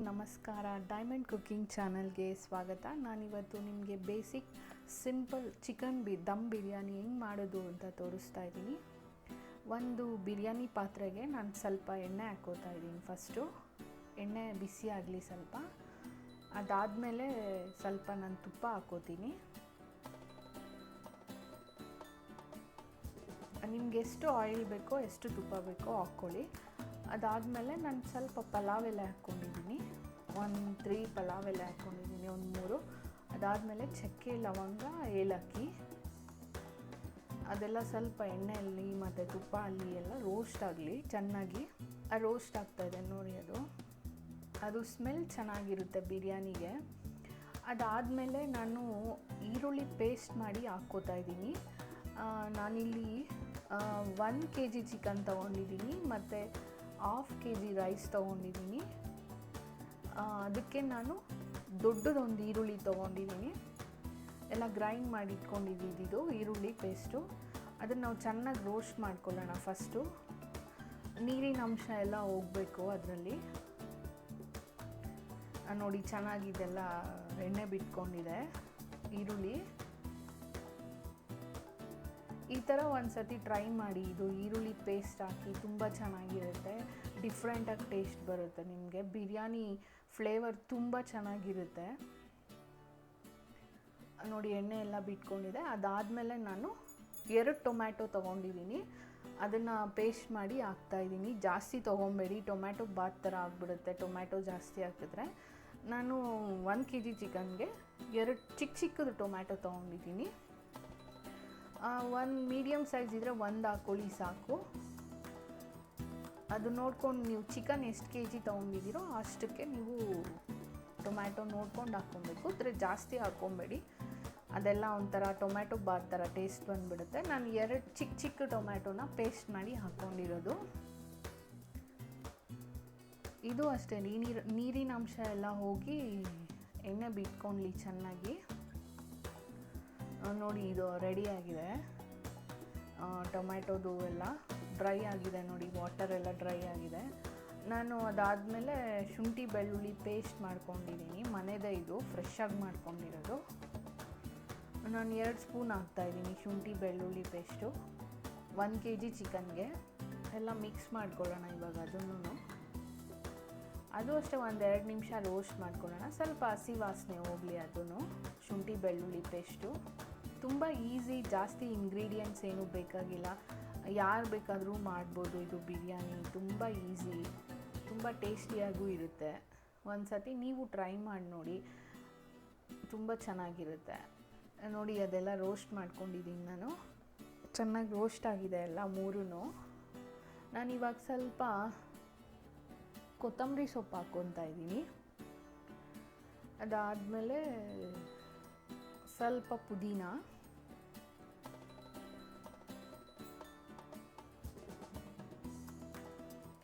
ನಮಸ್ಕಾರ, diamond cooking ಚಾನಲ್ಗೆ ಸ್ವಾಗತ. ನಾನಿವತ್ತು ನಿಮಗೆ basic simple chicken dum biryani ಹೆಂಗೆ ಮಾಡೋದು ಅಂತ ತೋರಿಸ್ತಾ ಇದ್ದೀನಿ. ಒಂದು ಬಿರಿಯಾನಿ ಪಾತ್ರೆಗೆ ನಾನು ಸ್ವಲ್ಪ ಎಣ್ಣೆ ಹಾಕ್ಕೋತಾ ಇದ್ದೀನಿ. ಫಸ್ಟು ಎಣ್ಣೆ ಬಿಸಿ ಆಗಲಿ ಸ್ವಲ್ಪ. ಅದಾದಮೇಲೆ ಸ್ವಲ್ಪ ನಾನು ತುಪ್ಪ ಹಾಕ್ಕೋತೀನಿ. ನಿಮ್ಗೆ ಎಷ್ಟು ಆಯಿಲ್ ಬೇಕೋ ಎಷ್ಟು ತುಪ್ಪ ಬೇಕೋ ಹಾಕ್ಕೊಳ್ಳಿ. ಅದಾದಮೇಲೆ ನಾನು ಸ್ವಲ್ಪ ಪಲಾವ್ ಎಲೆ ಹಾಕ್ಕೊಂಡಿದ್ದೀನಿ. 3 ಪಲಾವ್ ಎಲೆ ಹಾಕ್ಕೊಂಡಿದ್ದೀನಿ, 3. ಅದಾದಮೇಲೆ ಚಕ್ಕೆ, ಲವಂಗ, ಏಲಕ್ಕಿ ಅದೆಲ್ಲ ಸ್ವಲ್ಪ ಎಣ್ಣೆಯಲ್ಲಿ ಮತ್ತು ತುಪ್ಪ ಅಲ್ಲಿ ಎಲ್ಲ ರೋಸ್ಟ್ ಆಗಲಿ ಚೆನ್ನಾಗಿ. ರೋಸ್ಟ್ ಆಗ್ತಾಯಿದೆ ನೋಡಿ, ಅದು ಸ್ಮೆಲ್ ಚೆನ್ನಾಗಿರುತ್ತೆ ಬಿರಿಯಾನಿಗೆ. ಅದಾದಮೇಲೆ ನಾನು ಈರುಳ್ಳಿ ಪೇಸ್ಟ್ ಮಾಡಿ ಹಾಕ್ಕೋತಾ ಇದ್ದೀನಿ. ನಾನಿಲ್ಲಿ 1 kg ಚಿಕನ್ ತೊಗೊಂಡಿದ್ದೀನಿ ಮತ್ತು 1/2 kg ರೈಸ್ ತೊಗೊಂಡಿದ್ದೀನಿ. ಅದಕ್ಕೆ ನಾನು ದೊಡ್ಡದೊಂದು ಈರುಳ್ಳಿ ತೊಗೊಂಡಿದ್ದೀನಿ. ಎಲ್ಲ ಗ್ರೈಂಡ್ ಮಾಡಿ ಇಟ್ಕೊಂಡಿದ್ದು ಈರುಳ್ಳಿ ಪೇಸ್ಟು. ಅದನ್ನು ನಾವು ಚೆನ್ನಾಗಿ ರೋಸ್ಟ್ ಮಾಡ್ಕೊಳ್ಳೋಣ. ಫಸ್ಟು ನೀರಿನ ಅಂಶ ಎಲ್ಲ ಹೋಗಬೇಕು ಅದರಲ್ಲಿ. ನೋಡಿ ಚೆನ್ನಾಗಿದೆಲ್ಲ ಎಣ್ಣೆ ಬಿಟ್ಕೊಂಡಿದೆ ಈರುಳ್ಳಿ. ಈ ಥರ ಒಂದು ಸತಿ ಟ್ರೈ ಮಾಡಿ. ಇದು ಈರುಳ್ಳಿ ಪೇಸ್ಟ್ ಹಾಕಿ ತುಂಬ ಚೆನ್ನಾಗಿರುತ್ತೆ. ಡಿಫ್ರೆಂಟಾಗಿ ಟೇಸ್ಟ್ ಬರುತ್ತೆ. ನಿಮಗೆ ಬಿರಿಯಾನಿ ಫ್ಲೇವರ್ ತುಂಬ ಚೆನ್ನಾಗಿರುತ್ತೆ. ನೋಡಿ ಎಣ್ಣೆ ಎಲ್ಲ ಬಿಟ್ಕೊಂಡಿದೆ. ಅದಾದಮೇಲೆ ನಾನು 2 ಟೊಮ್ಯಾಟೊ ತೊಗೊಂಡಿದ್ದೀನಿ. ಅದನ್ನು ಪೇಸ್ಟ್ ಮಾಡಿ ಹಾಕ್ತಾಯಿದ್ದೀನಿ. ಜಾಸ್ತಿ ತೊಗೊಬೇಡಿ, ಟೊಮ್ಯಾಟೊ ಬಾತ್ ಥರ ಆಗಿಬಿಡುತ್ತೆ ಟೊಮ್ಯಾಟೊ ಜಾಸ್ತಿ ಹಾಕಿದ್ರೆ. ನಾನು 1 kg ಚಿಕನ್ಗೆ 2 ಚಿಕ್ಕದು ಟೊಮ್ಯಾಟೊ ತೊಗೊಂಡಿದ್ದೀನಿ. 1 ಮೀಡಿಯಮ್ ಸೈಜ್ ಇದ್ದರೆ 1 ಹಾಕ್ಕೊಳ್ಳಿ ಸಾಕು. ಅದು ನೋಡ್ಕೊಂಡು ನೀವು ಚಿಕನ್ ಎಷ್ಟು kg ತೊಗೊಂಡಿದ್ದೀರೋ ಅಷ್ಟಕ್ಕೆ ನೀವು ಟೊಮ್ಯಾಟೊ ನೋಡ್ಕೊಂಡು ಹಾಕ್ಕೊಬೇಕು. ಆದರೆ ಜಾಸ್ತಿ ಹಾಕ್ಕೊಬೇಡಿ, ಅದೆಲ್ಲ ಒಂಥರ ಟೊಮ್ಯಾಟೊ ಬಾತ್ ಥರ ಟೇಸ್ಟ್ ಬಂದುಬಿಡುತ್ತೆ. ನಾನು 2 ಚಿಕ್ಕ ಟೊಮ್ಯಾಟೊನ ಪೇಸ್ಟ್ ಮಾಡಿ ಹಾಕ್ಕೊಂಡಿರೋದು. ಇದು ಅಷ್ಟೇ, ನೀರಿನ ಅಂಶ ಎಲ್ಲ ಹೋಗಿ ಎಣ್ಣೆ ಬಿಟ್ಕೊಳ್ಳಿ ಚೆನ್ನಾಗಿ. ನೋಡಿ ಇದು ರೆಡಿಯಾಗಿದೆ. ಟೊಮ್ಯಾಟೊದು ಎಲ್ಲ ಡ್ರೈ ಆಗಿದೆ ನೋಡಿ, ವಾಟರ್ ಎಲ್ಲ ಡ್ರೈ ಆಗಿದೆ. ನಾನು ಅದಾದಮೇಲೆ ಶುಂಠಿ ಬೆಳ್ಳುಳ್ಳಿ ಪೇಸ್ಟ್ ಮಾಡ್ಕೊಂಡಿದ್ದೀನಿ. ಮನೆದೇ, ಇದು ಫ್ರೆಶ್ಶಾಗಿ ಮಾಡ್ಕೊಂಡಿರೋದು. ನಾನು 2 ಸ್ಪೂನ್ ಹಾಕ್ತಾಯಿದ್ದೀನಿ ಶುಂಠಿ ಬೆಳ್ಳುಳ್ಳಿ ಪೇಸ್ಟು 1 kg ಚಿಕನ್ಗೆ. ಎಲ್ಲ ಮಿಕ್ಸ್ ಮಾಡ್ಕೊಳ್ಳೋಣ ಇವಾಗ. ಅದು ಅಷ್ಟೇ ಒಂದು 2 ನಿಮಿಷ ರೋಸ್ಟ್ ಮಾಡ್ಕೊಳ್ಳೋಣ. ಸ್ವಲ್ಪ ಹಸಿ ವಾಸನೆ ಹೋಗಲಿ ಅದನ್ನು. ಶುಂಠಿ ಬೆಳ್ಳುಳ್ಳಿ ಪೇಸ್ಟು ತುಂಬ ಈಸಿ, ಜಾಸ್ತಿ ಇಂಗ್ರೀಡಿಯೆಂಟ್ಸ್ ಏನೂ ಬೇಕಾಗಿಲ್ಲ. ಯಾರು ಬೇಕಾದರೂ ಮಾಡ್ಬೋದು. ಇದು ಬಿರಿಯಾನಿ ತುಂಬ ಈಸಿ, ತುಂಬ ಟೇಸ್ಟಿಯಾಗೂ ಇರುತ್ತೆ. ಒಂದು ಸತಿ ನೀವು ಟ್ರೈ ಮಾಡಿ ನೋಡಿ, ತುಂಬ ಚೆನ್ನಾಗಿರುತ್ತೆ. ನೋಡಿ ಅದೆಲ್ಲ ರೋಸ್ಟ್ ಮಾಡ್ಕೊಂಡಿದ್ದೀನಿ ನಾನು. ಚೆನ್ನಾಗಿ ರೋಸ್ಟ್ ಆಗಿದೆ ಎಲ್ಲ 3. ನಾನಿವಾಗ ಸ್ವಲ್ಪ ಕೊತ್ತಂಬರಿ ಸೊಪ್ಪು ಹಾಕ್ಕೊತಾ ಇದ್ದೀನಿ. ಅದಾದಮೇಲೆ ಸ್ವಲ್ಪ ಪುದೀನ,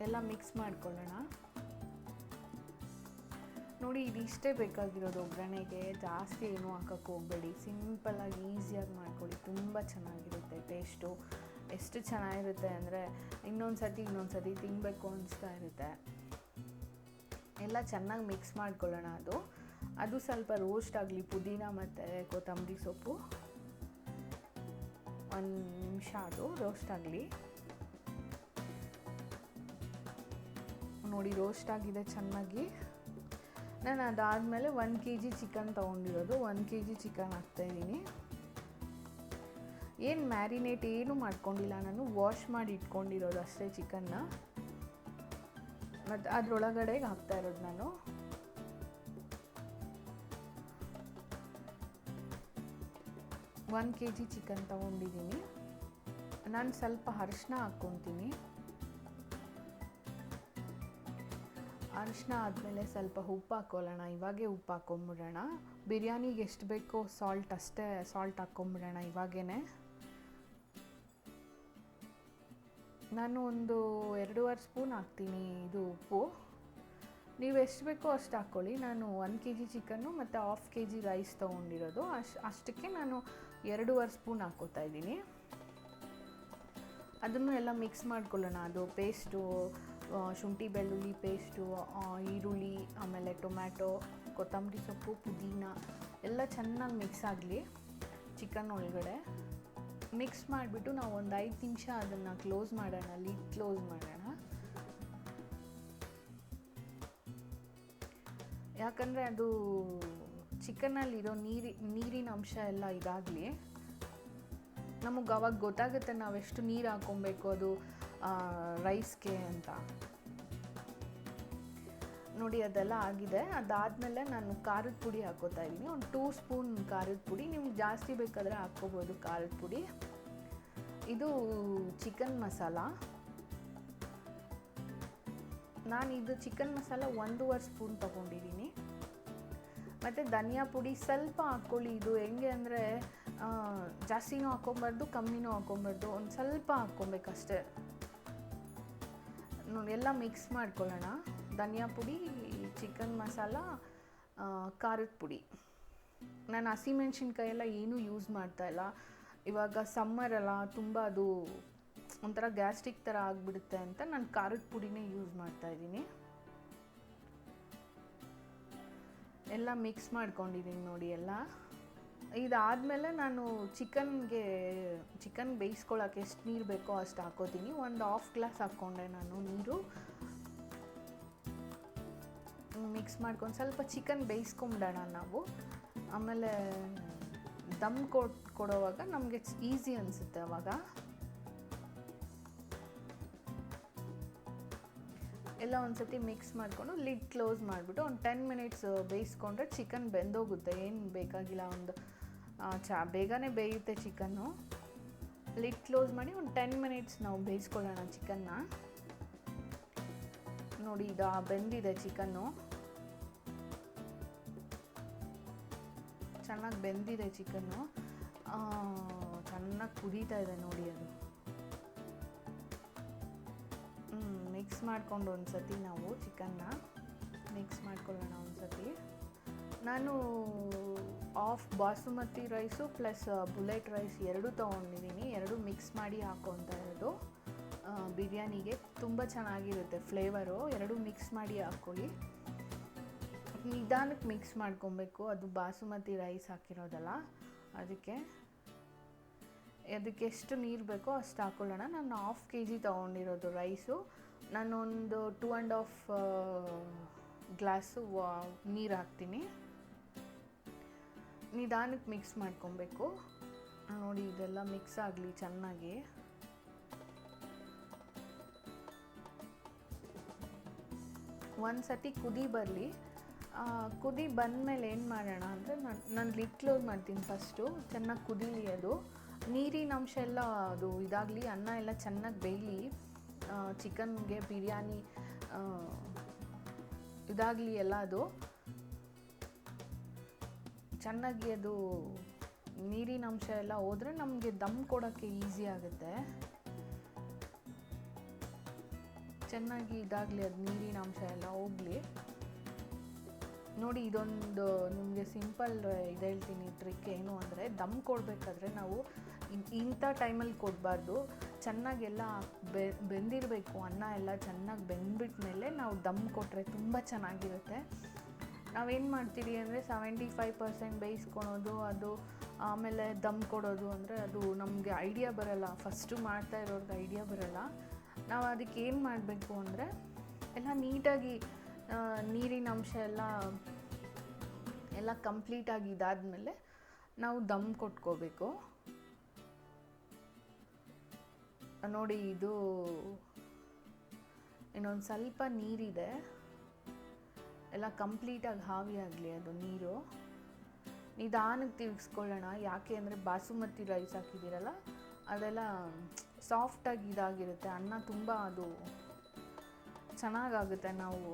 ಎಲ್ಲ ಮಿಕ್ಸ್ ಮಾಡ್ಕೊಳ್ಳೋಣ. ನೋಡಿ ಇದಿಷ್ಟೇ ಬೇಕಾಗಿರೋದು ಒಗ್ಗರಣೆಗೆ. ಜಾಸ್ತಿ ಏನೂ ಹಾಕೋಕ್ಕೆ ಹೋಗಬೇಡಿ, ಸಿಂಪಲ್ಲಾಗಿ ಈಸಿಯಾಗಿ ಮಾಡ್ಕೊಳ್ಳಿ. ತುಂಬ ಚೆನ್ನಾಗಿರುತ್ತೆ ಟೇಸ್ಟು. ಎಷ್ಟು ಚೆನ್ನಾಗಿರುತ್ತೆ ಅಂದರೆ ಇನ್ನೊಂದು ಸತಿ ತಿನ್ನಬೇಕು ಅನಿಸ್ತಾ ಇರುತ್ತೆ. ಎಲ್ಲ ಚೆನ್ನಾಗಿ ಮಿಕ್ಸ್ ಮಾಡ್ಕೊಳ್ಳೋಣ. ಅದು ಸ್ವಲ್ಪ ರೋಸ್ಟ್ ಆಗಲಿ, ಪುದೀನ ಮತ್ತು ಕೊತ್ತಂಬರಿ ಸೊಪ್ಪು. 1 ನಿಮಿಷ ಅದು ರೋಸ್ಟ್ ಆಗಲಿ. ನೋಡಿ ರೋಸ್ಟ್ ಆಗಿದೆ ಚೆನ್ನಾಗಿ. ನಾನು ಅದಾದಮೇಲೆ 1 kg ಚಿಕನ್ ತೊಗೊಂಡಿರೋದು. 1 kg ಚಿಕನ್ ಹಾಕ್ತಾಯಿದ್ದೀನಿ. ಏನು ಮ್ಯಾರಿನೇಟ್ ಏನೂ ಮಾಡ್ಕೊಂಡಿಲ್ಲ ನಾನು, ವಾಶ್ ಮಾಡಿ ಇಟ್ಕೊಂಡಿರೋದು ಅಷ್ಟೇ ಚಿಕನ್ನ. ಮತ್ತು ಅದರೊಳಗಡೆಗೆ ಹಾಕ್ತಾಯಿರೋದು ನಾನು. ಒಂದು kg ಚಿಕನ್ ತೊಗೊಂಡಿದ್ದೀನಿ. ನಾನು ಸ್ವಲ್ಪ ಅರಿಶಿನ ಹಾಕ್ಕೊತೀನಿ. ಅರಿಶಿನ ಆದಮೇಲೆ ಸ್ವಲ್ಪ ಉಪ್ಪು ಹಾಕ್ಕೊಳ್ಳೋಣ. ಇವಾಗೇ ಉಪ್ಪು ಹಾಕ್ಕೊಂಬಿಡೋಣ. ಬಿರಿಯಾನಿಗೆ ಎಷ್ಟು ಬೇಕೋ ಸಾಲ್ಟ್ ಅಷ್ಟೇ ಸಾಲ್ಟ್ ಹಾಕ್ಕೊಂಬಿಡೋಣ ಇವಾಗೇ. ನಾನು ಒಂದು 2.5 ಸ್ಪೂನ್ ಹಾಕ್ತೀನಿ ಇದು ಉಪ್ಪು. ನೀವು ಎಷ್ಟು ಬೇಕೋ ಅಷ್ಟು ಹಾಕ್ಕೊಳ್ಳಿ. ನಾನು 1 kg ಚಿಕನ್ನು ಮತ್ತು 1/2 kg ರೈಸ್ ತೊಗೊಂಡಿರೋದು. ಅಷ್ಟಕ್ಕೆ ನಾನು 2.5 ಸ್ಪೂನ್ ಹಾಕ್ಕೋತಾ ಇದ್ದೀನಿ. ಅದನ್ನು ಎಲ್ಲ ಮಿಕ್ಸ್ ಮಾಡ್ಕೊಳ್ಳೋಣ. ಅದು ಪೇಸ್ಟು ಶುಂಠಿ ಬೆಳ್ಳುಳ್ಳಿ ಪೇಸ್ಟು, ಈರುಳ್ಳಿ, ಆಮೇಲೆ ಟೊಮ್ಯಾಟೊ, ಕೊತ್ತಂಬರಿ ಸೊಪ್ಪು, ಪುದೀನ ಎಲ್ಲ ಚೆನ್ನಾಗಿ ಮಿಕ್ಸ್ ಆಗಲಿ ಚಿಕನ್ ಒಳಗಡೆ. ಮಿಕ್ಸ್ ಮಾಡಿಬಿಟ್ಟು ನಾವು ಒಂದು 5 ನಿಮಿಷ ಅದನ್ನು ಕ್ಲೋಸ್ ಮಾಡೋಣ, ಲಿಡ್ ಕ್ಲೋಸ್ ಮಾಡೋಣ. ಯಾಕಂದರೆ ಅದು ಚಿಕನ್ನಲ್ಲಿರೋ ನೀರಿನ ಅಂಶ ಎಲ್ಲ ಇದಾಗಲಿ. ನಮಗೆ ಅವಾಗ ಗೊತ್ತಾಗುತ್ತೆ ನಾವೆಷ್ಟು ನೀರು ಹಾಕ್ಕೊಬೇಕು ಅದು ರೈಸ್ಗೆ ಅಂತ. ನೋಡಿ ಅದೆಲ್ಲ ಆಗಿದೆ. ಅದಾದಮೇಲೆ ನಾನು ಖಾರದ ಪುಡಿ ಹಾಕ್ಕೋತಾ ಇದ್ದೀನಿ, ಒಂದು 2 ಸ್ಪೂನ್ ಖಾರದ ಪುಡಿ. ನಿಮ್ಗೆ ಜಾಸ್ತಿ ಬೇಕಾದರೆ ಹಾಕ್ಕೋಬೋದು ಖಾರದ ಪುಡಿ. ಇದು ಚಿಕನ್ ಮಸಾಲ. ನಾನು ಇದು ಚಿಕನ್ ಮಸಾಲ 1.5 ಸ್ಪೂನ್ ತೊಗೊಂಡಿದ್ದೀನಿ. ಮತ್ತು ಧನಿಯಾ ಪುಡಿ ಸ್ವಲ್ಪ ಹಾಕ್ಕೊಳ್ಳಿ. ಇದು ಹೆಂಗೆ ಅಂದರೆ ಜಾಸ್ತಿನೂ ಹಾಕ್ಕೊಬಾರ್ದು, ಕಮ್ಮಿನೂ ಹಾಕ್ಕೊಬಾರ್ದು, ಒಂದು ಸ್ವಲ್ಪ ಹಾಕ್ಕೊಬೇಕಷ್ಟೆ. ನೋಡಿ ಎಲ್ಲ ಮಿಕ್ಸ್ ಮಾಡ್ಕೊಳ್ಳೋಣ. ಧನಿಯಾ ಪುಡಿ, ಚಿಕನ್ ಮಸಾಲ, ಖಾರದ ಪುಡಿ. ನಾನು ಹಸಿಮೆಣ್ಸಿನ್ಕಾಯಿ ಎಲ್ಲ ಏನೂ ಯೂಸ್ ಮಾಡ್ತಾಯಿಲ್ಲ. ಇವಾಗ ಸಮ್ಮರ್ ಅಲ್ಲ, ತುಂಬ ಅದು ಒಂಥರ ಗ್ಯಾಸ್ಟ್ರಿಕ್ ಥರ ಆಗಿಬಿಡುತ್ತೆ ಅಂತ ನಾನು ಖಾರದ ಪುಡಿನೇ ಯೂಸ್ ಮಾಡ್ತಾಯಿದ್ದೀನಿ. ಎಲ್ಲ ಮಿಕ್ಸ್ ಮಾಡ್ಕೊಂಡಿದ್ದೀನಿ ನೋಡಿ ಎಲ್ಲ. ಇದಾದಮೇಲೆ ನಾನು ಚಿಕನ್ ಬೇಯಿಸ್ಕೊಳ್ಳೋಕೆ ಎಷ್ಟು ನೀರು ಬೇಕೋ ಅಷ್ಟು ಹಾಕ್ಕೋತೀನಿ. ಒಂದು 1/2 ಗ್ಲಾಸ್ ಹಾಕ್ಕೊಂಡೆ ನಾನು ನೀರು. ಮಿಕ್ಸ್ ಮಾಡ್ಕೊಂಡು ಸ್ವಲ್ಪ ಚಿಕನ್ ಬೇಯಿಸ್ಕೊಂಬಿಡೋಣ ನಾವು. ಆಮೇಲೆ ದಮ್ ಕೊಡೋವಾಗ ನಮಗೆ ಈಸಿ ಅನಿಸುತ್ತೆ ಅವಾಗ. ಎಲ್ಲ ಒಂದು ಸತಿ ಮಿಕ್ಸ್ ಮಾಡಿಕೊಂಡು ಲಿಡ್ ಕ್ಲೋಸ್ ಮಾಡಿಬಿಟ್ಟು ಒಂದು 10 ಮಿನಿಟ್ಸ್ ಬೇಯಿಸ್ಕೊಂಡ್ರೆ ಚಿಕನ್ ಬೆಂದೋಗುತ್ತೆ. ಏನು ಬೇಕಾಗಿಲ್ಲ, ಒಂದು ಬೇಗನೆ ಬೇಯುತ್ತೆ ಚಿಕನ್ನು. ಲಿಡ್ ಕ್ಲೋಸ್ ಮಾಡಿ ಒಂದು 10 ಮಿನಿಟ್ಸ್ ನಾವು ಬೇಯಿಸ್ಕೊಳ್ಳೋಣ ಚಿಕನ್ನ. ನೋಡಿ ಇದು ಬೆಂದಿದೆ ಚಿಕನ್ನು, ಚೆನ್ನಾಗಿ ಬೆಂದಿದೆ ಚಿಕನ್ನು. ಚೆನ್ನಾಗಿ ಕುದೀತಾ ಇದೆ ನೋಡಿ ಅದು. ಮಿಕ್ಸ್ ಮಾಡಿಕೊಂಡು ಒಂದು ಸತಿ ನಾವು ಚಿಕನ್ನ ಮಿಕ್ಸ್ ಮಾಡ್ಕೊಳ್ಳೋಣ ಒಂದು ಸತಿ. ನಾನು half basmati rice plus bullet rice ಎರಡೂ ತೊಗೊಂಡಿದ್ದೀನಿ. ಎರಡೂ ಮಿಕ್ಸ್ ಮಾಡಿ ಹಾಕ್ಕೊತಾ ಇರೋದು ಬಿರಿಯಾನಿಗೆ. ತುಂಬ ಚೆನ್ನಾಗಿರುತ್ತೆ ಫ್ಲೇವರು. ಎರಡೂ ಮಿಕ್ಸ್ ಮಾಡಿ ಹಾಕ್ಕೊಳ್ಳಿ. ನಿಧಾನಕ್ಕೆ ಮಿಕ್ಸ್ ಮಾಡ್ಕೊಬೇಕು, ಅದು ಬಾಸುಮತಿ ರೈಸ್ ಹಾಕಿರೋದಲ್ಲ. ಅದಕ್ಕೆ ಎಷ್ಟು ನೀರು ಬೇಕೋ ಅಷ್ಟು ಹಾಕ್ಕೊಳ್ಳೋಣ. ನಾನು 1/2 kg ತೊಗೊಂಡಿರೋದು ರೈಸು. ನಾನೊಂದು 2.5 ಗ್ಲಾಸು ನೀರು ಹಾಕ್ತೀನಿ. ನಿಧಾನಕ್ಕೆ ಮಿಕ್ಸ್ ಮಾಡ್ಕೊಬೇಕು. ನೋಡಿ ಇದೆಲ್ಲ ಮಿಕ್ಸ್ ಆಗಲಿ ಚೆನ್ನಾಗಿ. ಒಂದು ಸತಿ ಕುದಿ ಬರಲಿ. ಕುದಿ ಬಂದಮೇಲೆ ಏನು ಮಾಡೋಣ ಅಂದರೆ ನಾನು ಲಿಡ್ ಕ್ಲೋಸ್ ಮಾಡ್ತೀನಿ ಫಸ್ಟು. ಚೆನ್ನಾಗಿ ಕುದೀಲಿ ಅದು. ನೀರಿನ ಅಂಶ ಎಲ್ಲ ಅದು ಇದಾಗಲಿ, ಅನ್ನ ಎಲ್ಲ ಚೆನ್ನಾಗಿ ಬೇಯಲಿ. ಚಿಕನ್ಗೆ ಬಿರಿಯಾನಿ ಇದಾಗಲಿ ಎಲ್ಲ ಅದು ಚೆನ್ನಾಗಿ. ಅದು ನೀರಿನ ಅಂಶ ಎಲ್ಲ ಹೋದರೆ ನಮಗೆ ದಮ್ ಕೊಡೋಕ್ಕೆ ಈಸಿ ಆಗುತ್ತೆ. ಚೆನ್ನಾಗಿ ಇದಾಗಲಿ, ಅದು ನೀರಿನ ಅಂಶ ಎಲ್ಲ ಹೋಗಲಿ. ನೋಡಿ ಇದೊಂದು ನಿಮಗೆ ಸಿಂಪಲ್ ಇದು ಹೇಳ್ತೀನಿ ಟ್ರಿಕ್. ಏನು ಅಂದರೆ ದಮ್ ಕೊಡಬೇಕಾದ್ರೆ ನಾವು ಇಂಥ ಟೈಮಲ್ಲಿ ಕೊಡಬಾರ್ದು. ಚೆನ್ನಾಗೆಲ್ಲ ಬೆಂದಿರಬೇಕು. ಅನ್ನ ಎಲ್ಲ ಚೆನ್ನಾಗಿ ಬೆಂದ್ಬಿಟ್ಮೇಲೆ ನಾವು ದಮ್ ಕೊಟ್ಟರೆ ತುಂಬ ಚೆನ್ನಾಗಿರುತ್ತೆ. ನಾವೇನು ಮಾಡ್ತೀವಿ ಅಂದರೆ 75% ಬೇಯಿಸ್ಕೊಳೋದು, ಅದು ಆಮೇಲೆ ದಮ್ ಕೊಡೋದು ಅಂದರೆ ಅದು ನಮಗೆ ಐಡಿಯಾ ಬರೋಲ್ಲ. ಫಸ್ಟು ಮಾಡ್ತಾ ಇರೋರ್ಗೆ ಐಡಿಯಾ ಬರೋಲ್ಲ. ನಾವು ಅದಕ್ಕೆ ಏನು ಮಾಡಬೇಕು ಅಂದರೆ ಎಲ್ಲ ನೀಟಾಗಿ ನೀರಿನ ಅಂಶ ಎಲ್ಲ ಕಂಪ್ಲೀಟಾಗಿ ಇದಾದಮೇಲೆ ನಾವು ದಮ್ ಕೊಟ್ಕೋಬೇಕು. ನೋಡಿ ಇದು ಇನ್ನೊಂದು ಸ್ವಲ್ಪ ನೀರಿದೆ. ಎಲ್ಲ ಕಂಪ್ಲೀಟಾಗಿ ಹಾವಿ ಆಗಲಿ ಅದು ನೀರು. ನಿಧಾನಕ್ಕೆ ತಿರುಗಿಸ್ಕೊಳ್ಳೋಣ. ಯಾಕೆ ಅಂದರೆ ಬಾಸುಮತಿ ರೈಸ್ ಹಾಕಿದ್ದೀರಲ್ಲ, ಅದೆಲ್ಲ ಸಾಫ್ಟಾಗಿ ಇದಾಗಿರುತ್ತೆ. ಅನ್ನ ತುಂಬ ಅದು ಚೆನ್ನಾಗಾಗುತ್ತೆ. ನಾವು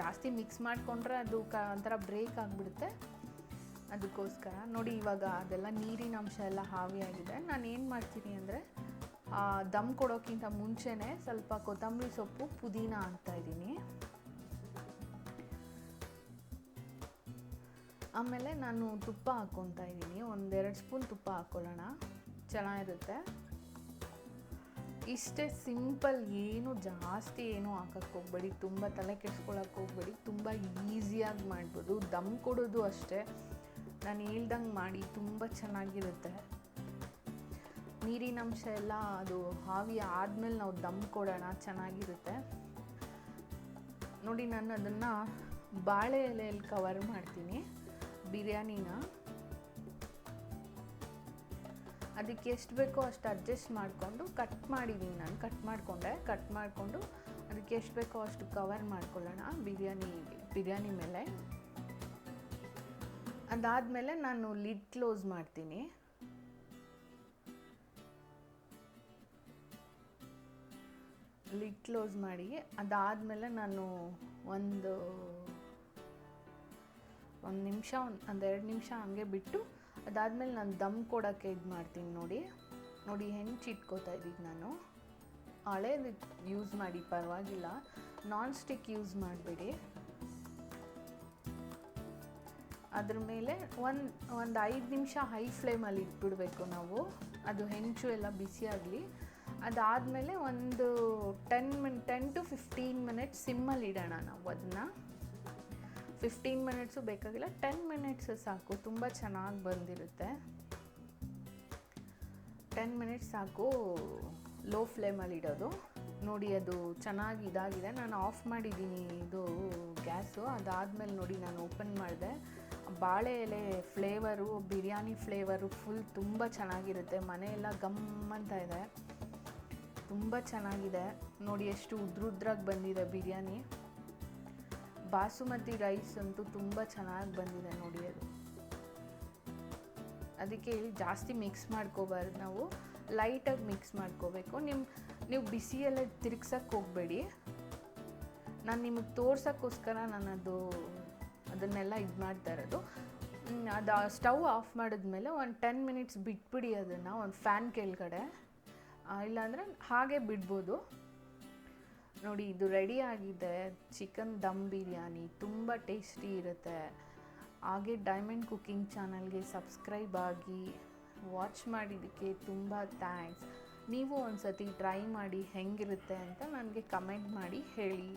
ಜಾಸ್ತಿ ಮಿಕ್ಸ್ ಮಾಡಿಕೊಂಡ್ರೆ ಅದು ಒಂಥರ ಬ್ರೇಕ್ ಆಗಿಬಿಡುತ್ತೆ. ಅದಕ್ಕೋಸ್ಕರ ನೋಡಿ ಇವಾಗ ಅದೆಲ್ಲ ನೀರಿನ ಅಂಶ ಎಲ್ಲ ಹಾವಿಯಾಗಿದೆ. ನಾನು ಏನು ಮಾಡ್ತೀನಿ ಅಂದರೆ ದಮ್ ಕೊಡೋಕ್ಕಿಂತ ಮುಂಚೆನೇ ಸ್ವಲ್ಪ ಕೊತ್ತಂಬರಿ ಸೊಪ್ಪು, ಪುದೀನ ಹಾಕ್ತಾಯಿದ್ದೀನಿ. ಆಮೇಲೆ ನಾನು ತುಪ್ಪ ಹಾಕ್ಕೊತಾ ಇದ್ದೀನಿ. 1-2 ಸ್ಪೂನ್ ತುಪ್ಪ ಹಾಕ್ಕೊಳ್ಳೋಣ, ಚೆನ್ನಾಗಿರುತ್ತೆ. ಇಷ್ಟೇ ಸಿಂಪಲ್, ಏನು ಜಾಸ್ತಿ ಏನೂ ಹಾಕಕ್ಕೆ ಹೋಗ್ಬೇಡಿ, ತುಂಬ ತಲೆ ಕೆಡ್ಸ್ಕೊಳಕ್ಕೆ ಹೋಗ್ಬೇಡಿ, ತುಂಬ ಈಸಿಯಾಗಿ ಮಾಡ್ಬೋದು. ದಮ್ ಕೊಡೋದು ಅಷ್ಟೇ, ನಾನು ಹೇಳ್ದಂಗೆ ಮಾಡಿ, ತುಂಬ ಚೆನ್ನಾಗಿರುತ್ತೆ. ನೀರಿನ ಅಂಶ ಎಲ್ಲ ಅದು ಆವಿ ಆದಮೇಲೆ ನಾವು ದಮ್ ಕೊಡೋಣ, ಚೆನ್ನಾಗಿರುತ್ತೆ. ನೋಡಿ ನಾನು ಅದನ್ನು ಬಾಳೆ ಎಲೆಯಲ್ಲಿ ಕವರ್ ಮಾಡ್ತೀನಿ ಬಿರಿಯಾನಿನ. ಅದಕ್ಕೆ ಎಷ್ಟು ಬೇಕೋ ಅಷ್ಟು ಅಡ್ಜಸ್ಟ್ ಮಾಡಿಕೊಂಡು ಕಟ್ ಮಾಡಿದ್ದೀನಿ ನಾನು, ಕಟ್ ಮಾಡಿಕೊಂಡು ಅದಕ್ಕೆ ಎಷ್ಟು ಬೇಕೋ ಅಷ್ಟು ಕವರ್ ಮಾಡ್ಕೊಳ್ಳೋಣ ಬಿರಿಯಾನಿ ಮೇಲೆ. ಅದಾದಮೇಲೆ ನಾನು ಲಿಡ್ ಕ್ಲೋಸ್ ಮಾಡ್ತೀನಿ. ಲಿಡ್ ಕ್ಲೋಸ್ ಮಾಡಿ ಅದಾದಮೇಲೆ ನಾನು ಒಂದು ನಿಮಿಷ, ಒಂದೆರಡು ನಿಮಿಷ ಹಂಗೆ ಬಿಟ್ಟು ಅದಾದಮೇಲೆ ನಾನು ದಮ್ ಕೊಡೋಕ್ಕೆ ಇದು ಮಾಡ್ತೀನಿ. ನೋಡಿ ಹೆಂಚು ಇಟ್ಕೋತಾ ಇದ್ದೀನಿ ನಾನು. ಹಳೇದು ಯೂಸ್ ಮಾಡಿ, ಪರವಾಗಿಲ್ಲ, ನಾನ್ ಸ್ಟಿಕ್ ಯೂಸ್ ಮಾಡಬೇಡಿ. ಅದ್ರ ಮೇಲೆ ಒಂದು 5 ನಿಮಿಷ ಹೈ ಫ್ಲೇಮಲ್ಲಿ ಇಟ್ಬಿಡಬೇಕು ನಾವು, ಅದು ಹೆಂಚು ಎಲ್ಲ ಬಿಸಿಯಾಗಲಿ. ಅದಾದಮೇಲೆ ಒಂದು 10 to 15 ಮಿನಿಟ್ಸ್ ಸಿಮ್ಮಲ್ಲಿ ಇಡೋಣ ನಾವು ಅದನ್ನು. 15 ಮಿನಿಟ್ಸು ಬೇಕಾಗಿಲ್ಲ, 10 ಮಿನಿಟ್ಸ್ ಸಾಕು, ತುಂಬ ಚೆನ್ನಾಗಿ ಬಂದಿರುತ್ತೆ. 10 ಮಿನಿಟ್ಸ್ ಸಾಕು ಲೋ ಫ್ಲೇಮಲ್ಲಿ ಇಡೋದು. ನೋಡಿ ಅದು ಚೆನ್ನಾಗಿ ಇದಾಗಿದೆ, ನಾನು ಆಫ್ ಮಾಡಿದ್ದೀನಿ ಇದು ಗ್ಯಾಸು. ಅದಾದಮೇಲೆ ನೋಡಿ ನಾನು ಓಪನ್ ಮಾಡಿದೆ, ಬಾಳೆ ಎಲೆ ಫ್ಲೇವರು, ಬಿರಿಯಾನಿ ಫ್ಲೇವರು ಫುಲ್ ತುಂಬ ಚೆನ್ನಾಗಿರುತ್ತೆ. ಮನೆಯೆಲ್ಲ ಗಮ್ ಅಂತ ಇದೆ, ತುಂಬ ಚೆನ್ನಾಗಿದೆ. ನೋಡಿ ಎಷ್ಟು ಉದ್ರುದ್ರಾಗಿ ಬಂದಿದೆ ಬಿರಿಯಾನಿ. ಬಾಸುಮತಿ ರೈಸ್ ಅಂತೂ ತುಂಬ ಚೆನ್ನಾಗಿ ಬಂದಿದೆ ನೋಡಿ. ಅದಕ್ಕೆ ಜಾಸ್ತಿ ಮಿಕ್ಸ್ ಮಾಡ್ಕೋಬಾರ್ದು, ನಾವು ಲೈಟಾಗಿ ಮಿಕ್ಸ್ ಮಾಡ್ಕೋಬೇಕು. ನೀವು ಬಿಸಿಯಲ್ಲೇ ತಿರುಗ್ಸಕ್ಕೆ ಹೋಗಬೇಡಿ. ನಾನು ನಿಮಗೆ ತೋರ್ಸೋಕ್ಕೋಸ್ಕರ ನಾನು ಅದನ್ನೆಲ್ಲ ಇದು ಮಾಡ್ತಾ ಇರೋದು. ಅದು ಸ್ಟವ್ ಆಫ್ ಮಾಡಿದ್ಮೇಲೆ ಒಂದು 10 ಮಿನಿಟ್ಸ್ ಬಿಟ್ಬಿಡಿ ಅದನ್ನು ಒಂದು ಫ್ಯಾನ್ ಕೆಳಗಡೆ, ಇಲ್ಲಾಂದರೆ ಹಾಗೆ ಬಿಡ್ಬೋದು. ನೋಡಿ ಇದು ರೆಡಿ ಆಗಿದೆ, ಚಿಕನ್ ದಮ್ ಬಿರಿಯಾನಿ, ತುಂಬ ಟೇಸ್ಟಿ ಇರುತ್ತೆ. ಹಾಗೆ ಡೈಮಂಡ್ ಕುಕಿಂಗ್ ಚಾನಲ್ಗೆ ಸಬ್ಸ್ಕ್ರೈಬ್ ಆಗಿ ವಾಚ್ ಮಾಡಿದ್ದಕ್ಕೆ ತುಂಬ ಥ್ಯಾಂಕ್ಸ್. ನೀವು ಒಂದು ಸತಿ ಟ್ರೈ ಮಾಡಿ ಹೆಂಗಿರುತ್ತೆ ಅಂತ ನನಗೆ ಕಮೆಂಟ್ ಮಾಡಿ ಹೇಳಿ.